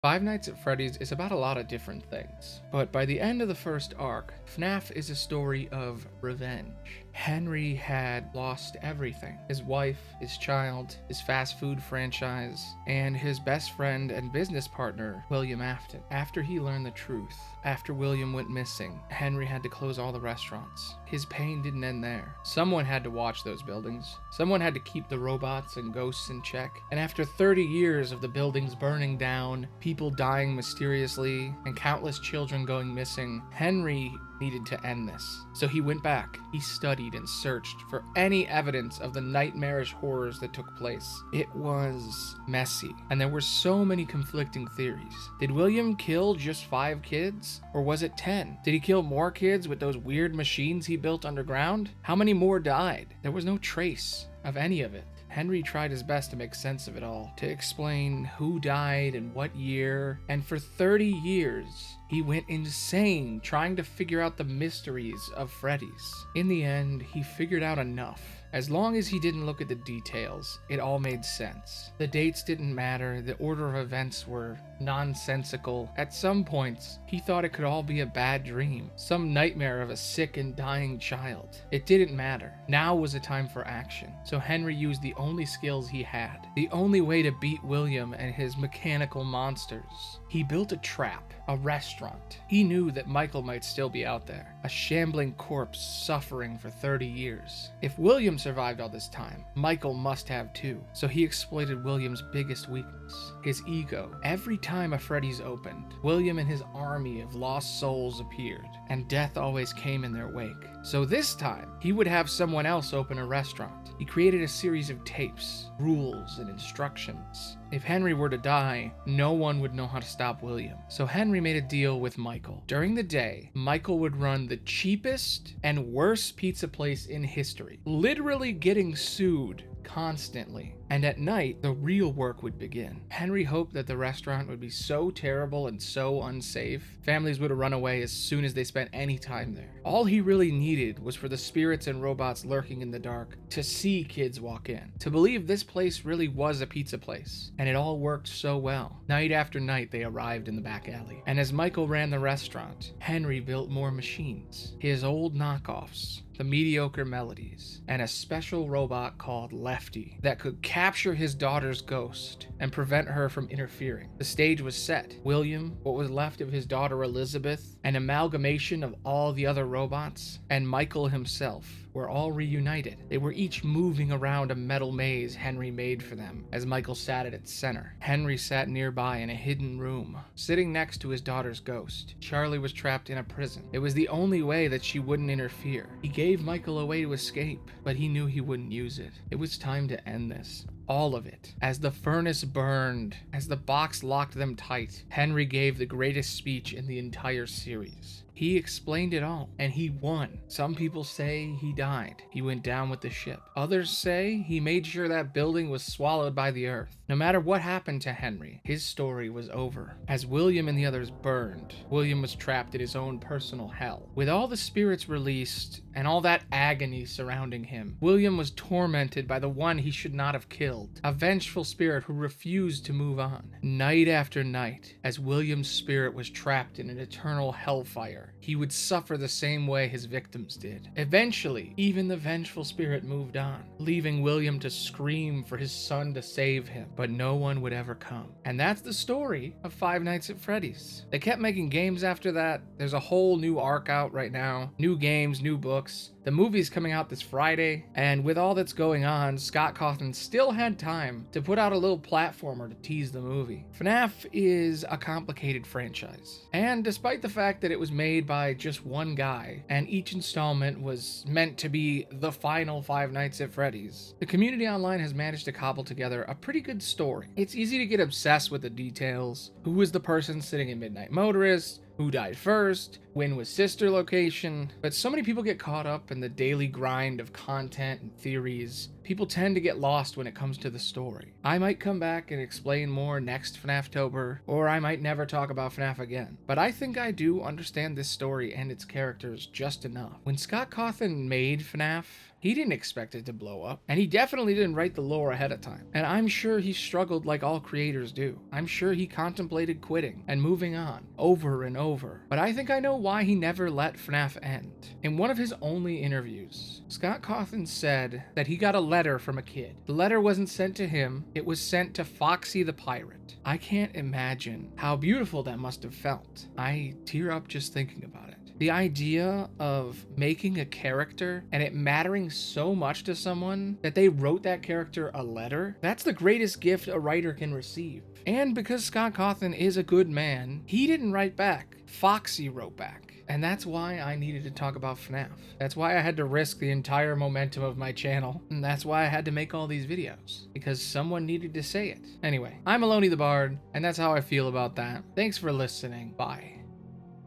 Five Nights at Freddy's is about a lot of different things, but by the end of the first arc, FNAF is a story of revenge. Henry had lost everything: his wife, his child, his fast food franchise, and his best friend and business partner, William Afton. After he learned the truth, after William went missing, Henry had to close all the restaurants. His pain didn't end there. Someone had to watch those buildings. Someone had to keep the robots and ghosts in check. And after 30 years of the buildings burning down, people dying mysteriously, and countless children going missing, Henry needed to end this. So he went back. He studied and searched for any evidence of the nightmarish horrors that took place. It was messy, and there were so many conflicting theories. Did William kill just 5 kids? Or was it 10? Did he kill more kids with those weird machines he built underground? How many more died? There was no trace of any of it. Henry tried his best to make sense of it all, to explain who died and what year, and for 30 years, he went insane trying to figure out the mysteries of Freddy's. In the end, he figured out enough. As long as he didn't look at the details, it all made sense. The dates didn't matter, the order of events were nonsensical. At some points, he thought it could all be a bad dream, some nightmare of a sick and dying child. It didn't matter. Now was a time for action. So Henry used the only skills he had, the only way to beat William and his mechanical monsters. He built a trap, a restaurant. He knew that Michael might still be out there, a shambling corpse suffering for 30 years. If William survived all this time, Michael must have too. So he exploited William's biggest weakness, his ego. Every time a Freddy's opened, William and his army of lost souls appeared, and death always came in their wake. So this time, he would have someone else open a restaurant. He created a series of tapes, rules, and instructions. If Henry were to die, no one would know how to stop William. So Henry made a deal with Michael. During the day, Michael would run the cheapest and worst pizza place in history, literally getting sued constantly. And at night, the real work would begin. Henry hoped that the restaurant would be so terrible and so unsafe, families would run away as soon as they spent any time there. All he really needed was for the spirits and robots lurking in the dark to see kids walk in, to believe this place really was a pizza place. And it all worked so well. Night after night, they arrived in the back alley. And as Michael ran the restaurant, Henry built more machines, his old knockoffs, the mediocre melodies, and a special robot called Lefty that could capture his daughter's ghost and prevent her from interfering. The stage was set. William, what was left of his daughter Elizabeth, an amalgamation of all the other robots, and Michael himself were all reunited. They were each moving around a metal maze Henry made for them as Michael sat at its center. Henry sat nearby in a hidden room, sitting next to his daughter's ghost. Charlie was trapped in a prison. It was the only way that she wouldn't interfere. He gave Michael a way to escape, but he knew he wouldn't use it. It was time to end this. All of it. As the furnace burned, as the box locked them tight, Henry gave the greatest speech in the entire series. He explained it all, and he won. Some people say he died. He went down with the ship. Others say he made sure that building was swallowed by the earth. No matter what happened to Henry, his story was over. As William and the others burned, William was trapped in his own personal hell. With all the spirits released and all that agony surrounding him, William was tormented by the one he should not have killed, a vengeful spirit who refused to move on. Night after night, as William's spirit was trapped in an eternal hellfire, he would suffer the same way his victims did. Eventually, even the vengeful spirit moved on, leaving William to scream for his son to save him, but no one would ever come. And that's the story of Five Nights at Freddy's. They kept making games after that. There's a whole new arc out right now. New games, new books. The movie's coming out this Friday, and with all that's going on, Scott Cawthon still had time to put out a little platformer to tease the movie. FNAF is a complicated franchise, and despite the fact that it was made by just one guy, and each installment was meant to be the final Five Nights at Freddy's, the community online has managed to cobble together a pretty good story. It's easy to get obsessed with the details. Who was the person sitting in Midnight Motorist? Who died first? When was sister location? But so many people get caught up in the daily grind of content and theories. People tend to get lost when it comes to the story. I might come back and explain more next FNAFtober, or I might never talk about FNAF again. But I think I do understand this story and its characters just enough. When Scott Cawthon made FNAF, He didn't expect it to blow up, and he definitely didn't write the lore ahead of time. And I'm sure he struggled like all creators do. I'm sure he contemplated quitting and moving on over and over. But I think I know why he never let FNAF end. In one of his only interviews, Scott Cawthon said that he got a letter from a kid. The letter wasn't sent to him, it was sent to Foxy the Pirate. I can't imagine how beautiful that must have felt. I tear up just thinking about it. The idea of making a character and it mattering so much to someone that they wrote that character a letter, that's the greatest gift a writer can receive. And because Scott Cawthon is a good man, he didn't write back. Foxy wrote back. And that's why I needed to talk about FNAF. That's why I had to risk the entire momentum of my channel. And that's why I had to make all these videos. Because someone needed to say it. Anyway, I'm Aloni the Bard, and that's how I feel about that. Thanks for listening. Bye.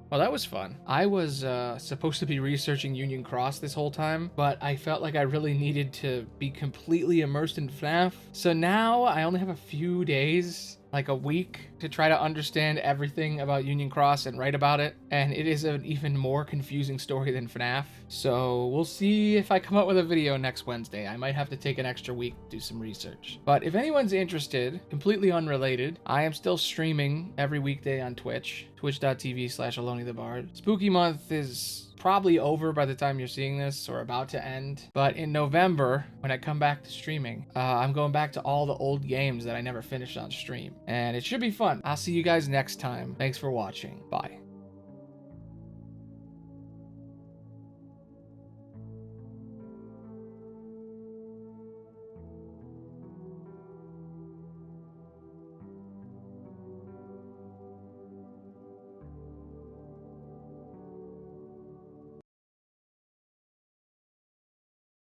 Well, that was fun. I was supposed to be researching Union Cross this whole time, but I felt like I really needed to be completely immersed in FNAF. So now I only have a few days, like a week, to try to understand everything about Union Cross and write about it. And it is an even more confusing story than FNAF. So we'll see if I come up with a video next Wednesday. I might have to take an extra week to do some research. But if anyone's interested, completely unrelated, I am still streaming every weekday on Twitch, twitch.tv/AloniTheBard. Spooky month is probably over by the time you're seeing this, or about to end. But in November, when I come back to streaming, I'm going back to all the old games that I never finished on stream. And it should be fun. I'll see you guys next time. Thanks for watching. Bye.